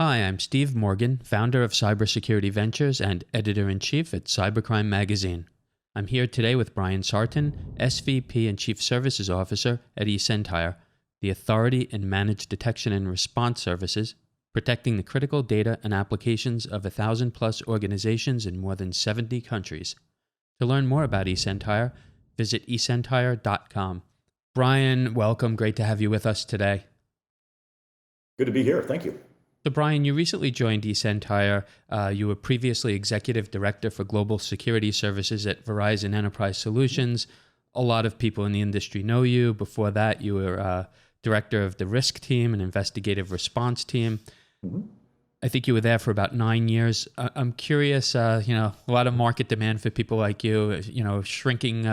Hi, I'm Steve Morgan, founder of Cybersecurity Ventures and editor-in-chief at Cybercrime magazine. I'm here today with Bryan Sartin, SVP and Chief Services Officer at eSentire, the authority in managed detection and response services, protecting the critical data and applications of 1,000-plus organizations in more than 70 countries. To learn more about eSentire, visit eSentire.com. Bryan, welcome. Great to have you with us today. Good to be here. Thank you. So, Bryan, you recently joined eSentire. You were previously Executive Director for Global Security Services at Verizon Enterprise Solutions. A lot of people in the industry know you. Before that, you were Director of the Risk Team and Investigative Response Team. Mm-hmm. I think you were there for about 9 years. I'm curious, a lot of market demand for people like you, shrinking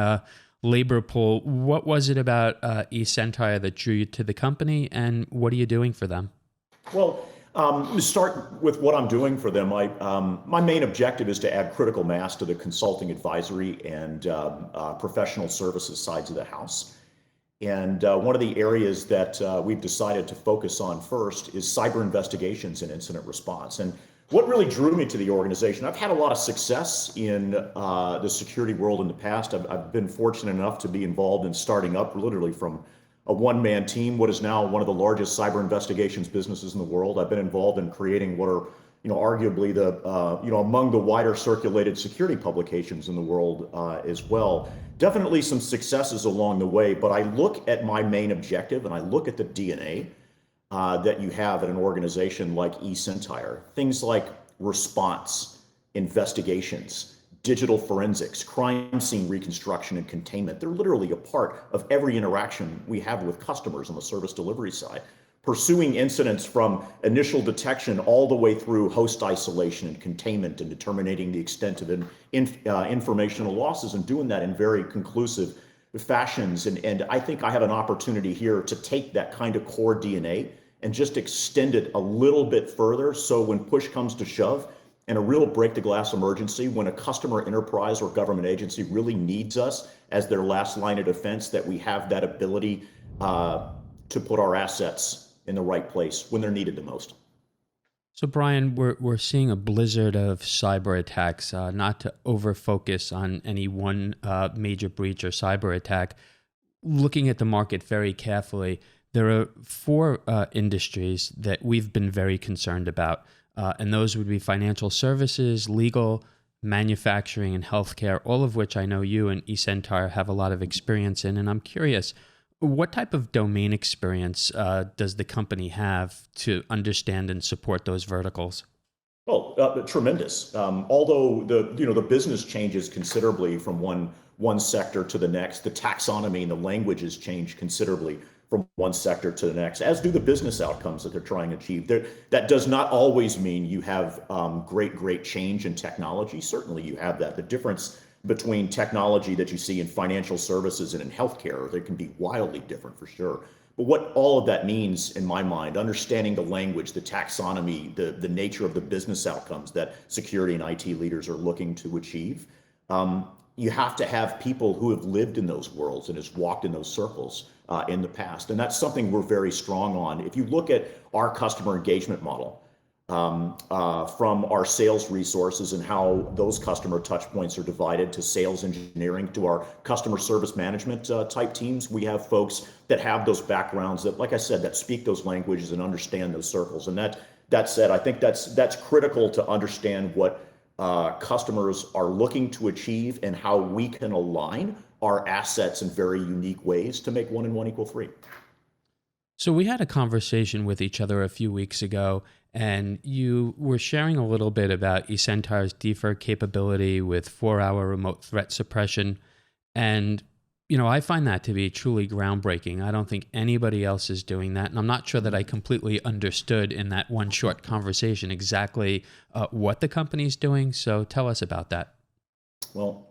labor pool. What was it about eSentire that drew you to the company, and what are you doing for them? Well, to start with what I'm doing for them, my main objective is to add critical mass to the consulting, advisory, and professional services sides of the house. And one of the areas that we've decided to focus on first is cyber investigations and incident response. And what really drew me to the organization, I've had a lot of success in the security world in the past. I've been fortunate enough to be involved in starting up literally from a one-man team, what is now one of the largest cyber investigations businesses in the world. I've been involved in creating what are, arguably the, among the wider circulated security publications in the world as well. Definitely some successes along the way, but I look at my main objective and I look at the DNA that you have at an organization like eSentire. Things like response, investigations, digital forensics, crime scene reconstruction and containment. They're literally a part of every interaction we have with customers on the service delivery side. Pursuing incidents from initial detection all the way through host isolation and containment and determining the extent of informational losses and doing that in very conclusive fashions. And I think I have an opportunity here to take that kind of core DNA and just extend it a little bit further. So when push comes to shove, and a real break the glass emergency, when a customer, enterprise, or government agency really needs us as their last line of defense, that we have that ability to put our assets in the right place when they're needed the most. So, Bryan, we're seeing a blizzard of cyber attacks. Not to over-focus on any one major breach or cyber attack, looking at the market very carefully, there are four industries that we've been very concerned about. And those would be financial services, legal, manufacturing, and healthcare, all of which I know you and eSentire have a lot of experience in. And I'm curious, what type of domain experience does the company have to understand and support those verticals? Well, tremendous. Although the business changes considerably from one sector to the next, the taxonomy and the languages change considerably from one sector to the next, as do the business outcomes that they're trying to achieve. That does not always mean you have great change in technology. Certainly you have that. The difference between technology that you see in financial services and in healthcare, they can be wildly different for sure. But what all of that means, in my mind, understanding the language, the taxonomy, the nature of the business outcomes that security and IT leaders are looking to achieve, you have to have people who have lived in those worlds and has walked in those circles in the past. And that's something we're very strong on. If you look at our customer engagement model, from our sales resources and how those customer touch points are divided to sales engineering to our customer service management type teams, we have folks that have those backgrounds that, like I said, that speak those languages and understand those circles. And that said, I think that's critical to understand what customers are looking to achieve and how we can align our assets in very unique ways to make 1 and 1 equal 3. So we had a conversation with each other a few weeks ago, and you were sharing a little bit about eSentire's deferred capability with 4-hour remote threat suppression. And, I find that to be truly groundbreaking. I don't think anybody else is doing that. And I'm not sure that I completely understood in that one short conversation exactly what the company's doing. So tell us about that. Well,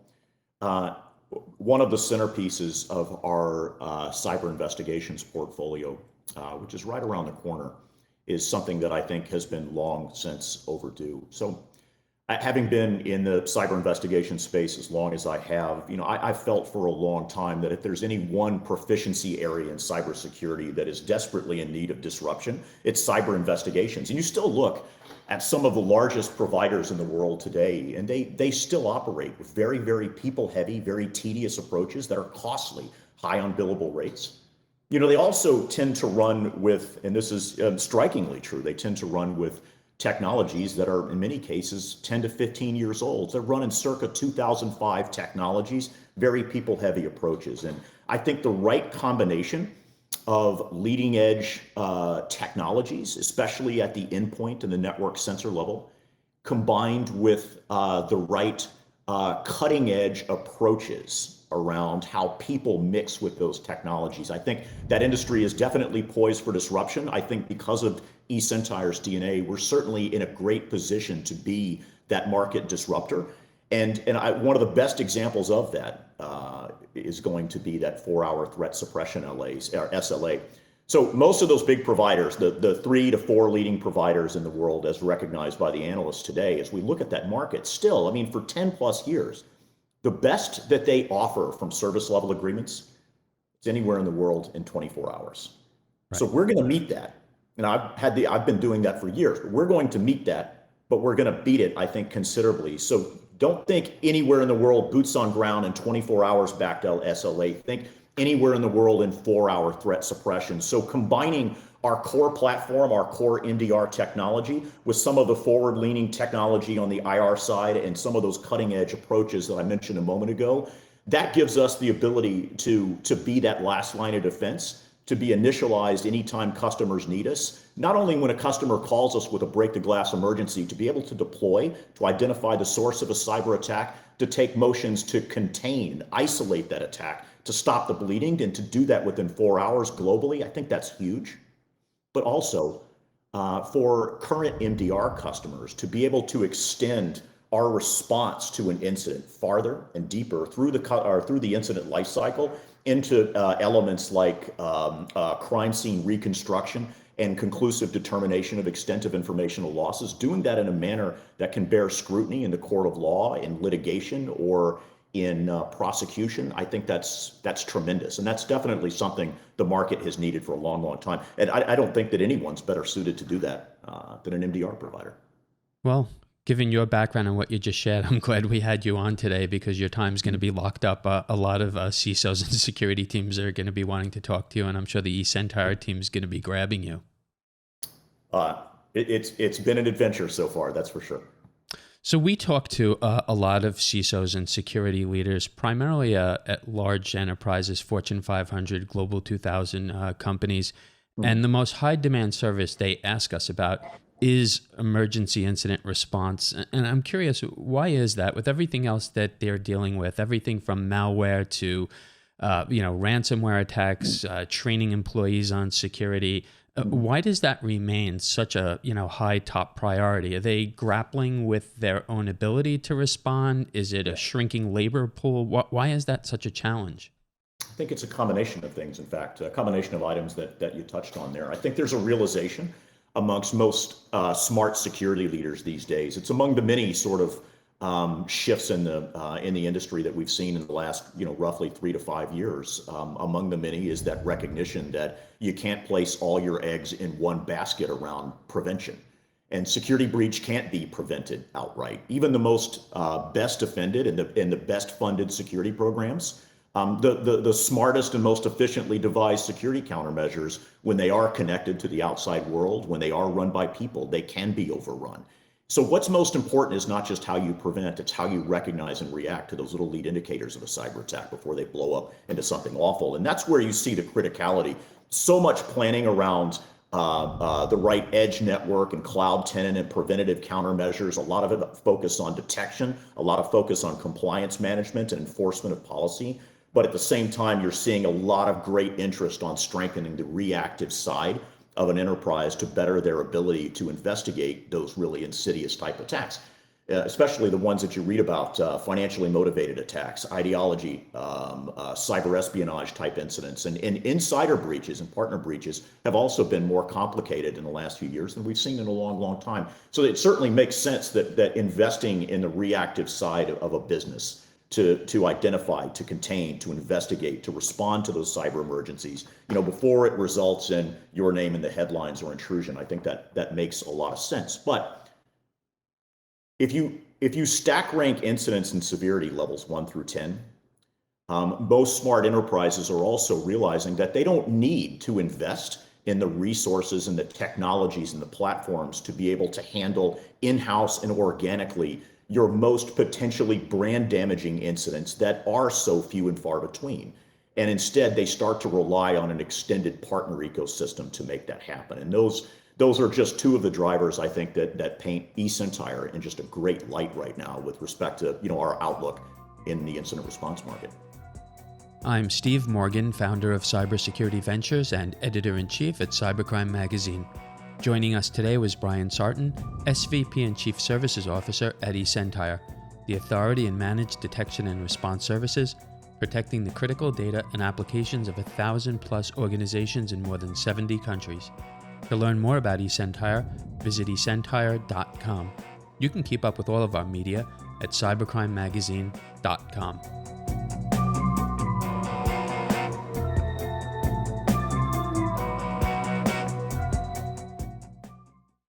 one of the centerpieces of our cyber investigations portfolio, which is right around the corner, is something that I think has been long since overdue. So Having been in the cyber investigation space as long as I have, I've felt for a long time that if there's any one proficiency area in cybersecurity that is desperately in need of disruption, it's cyber investigations. And you still look at some of the largest providers in the world today, and they still operate with very, very people-heavy, very tedious approaches that are costly, high on billable rates. They also tend to run with, and this is strikingly true, they tend to run with technologies that are in many cases 10 to 15 years old. They're running circa 2005 technologies, very people heavy approaches. And I think the right combination of leading edge technologies, especially at the endpoint and the network sensor level, combined with the right cutting edge approaches around how people mix with those technologies. I think that industry is definitely poised for disruption. I think because of eSentire's DNA, we're certainly in a great position to be that market disruptor. And one of the best examples of that is going to be that 4-hour threat suppression SLA. So most of those big providers, the 3 to 4 leading providers in the world as recognized by the analysts today, as we look at that market, still, for 10 plus years, the best that they offer from service level agreements is anywhere in the world in 24 hours. Right. So we're going to meet that. And I've been doing that for years, but we're going to meet that, but we're going to beat it, I think, considerably. So don't think anywhere in the world, boots on ground and 24 hours back to SLA. Think anywhere in the world in 4-hour threat suppression. So combining our core platform, our core MDR technology with some of the forward-leaning technology on the IR side and some of those cutting-edge approaches that I mentioned a moment ago, that gives us the ability to be that last line of defense, to be initialized anytime customers need us, not only when a customer calls us with a break-the-glass emergency, to be able to deploy, to identify the source of a cyber attack, to take motions to contain, isolate that attack, to stop the bleeding, and to do that within 4 hours globally. I think that's huge. But also for current MDR customers to be able to extend our response to an incident farther and deeper through the incident lifecycle into elements like crime scene reconstruction and conclusive determination of extent of informational losses, doing that in a manner that can bear scrutiny in the court of law, in litigation, or in prosecution. I think that's tremendous. And that's definitely something the market has needed for a long, long time. And I don't think that anyone's better suited to do that than an MDR provider. Well, given your background and what you just shared, I'm glad we had you on today because your time's going to be locked up. A lot of CISOs and security teams are going to be wanting to talk to you, and I'm sure the eSentire team is going to be grabbing you. It's been an adventure so far, that's for sure. So we talk to a lot of CISOs and security leaders, primarily at large enterprises, Fortune 500, Global 2000 companies. Mm-hmm. And the most high demand service they ask us about is emergency incident response. And I'm curious, why is that? With everything else that they're dealing with, everything from malware to ransomware attacks, training employees on security, why does that remain such a high top priority? Are they grappling with their own ability to respond? Is it a shrinking labor pool? Why is that such a challenge? I think it's a combination of things, in fact, a combination of items that you touched on there. I think there's a realization amongst most smart security leaders these days. It's among the many sort of shifts in the industry that we've seen in the last roughly 3 to 5 years. Among the many is that recognition that you can't place all your eggs in one basket around prevention, and security breach can't be prevented outright. Even the most best defended and the best funded security programs, the smartest and most efficiently devised security countermeasures, when they are connected to the outside world, when they are run by people, they can be overrun. So what's most important is not just how you prevent, it's how you recognize and react to those little lead indicators of a cyber attack before they blow up into something awful. And that's where you see the criticality. So much planning around the right edge network and cloud tenant and preventative countermeasures, a lot of it focused on detection, a lot of focus on compliance management and enforcement of policy. But at the same time, you're seeing a lot of great interest on strengthening the reactive side of an enterprise to better their ability to investigate those really insidious type attacks. especially the ones that you read about, financially motivated attacks, ideology, cyber espionage type incidents, and insider breaches and partner breaches have also been more complicated in the last few years than we've seen in a long, long time. So it certainly makes sense that investing in the reactive side of a business to identify, to contain, to investigate, to respond to those cyber emergencies, before it results in your name in the headlines or intrusion, I think that makes a lot of sense. But if you stack rank incidents and severity levels 1 through 10, most smart enterprises are also realizing that they don't need to invest in the resources and the technologies and the platforms to be able to handle in-house and organically your most potentially brand damaging incidents that are so few and far between. And instead, they start to rely on an extended partner ecosystem to make that happen. And those are just two of the drivers, I think, that paint eSentire in just a great light right now with respect to our outlook in the incident response market. I'm Steve Morgan, founder of Cybersecurity Ventures and editor-in-chief at Cybercrime magazine. Joining us today was Bryan Sartin, SVP and Chief Services Officer at eSentire, the authority in managed detection and response services, protecting the critical data and applications of 1,000+ organizations in more than 70 countries. To learn more about eSentire, visit eSentire.com. You can keep up with all of our media at cybercrimemagazine.com.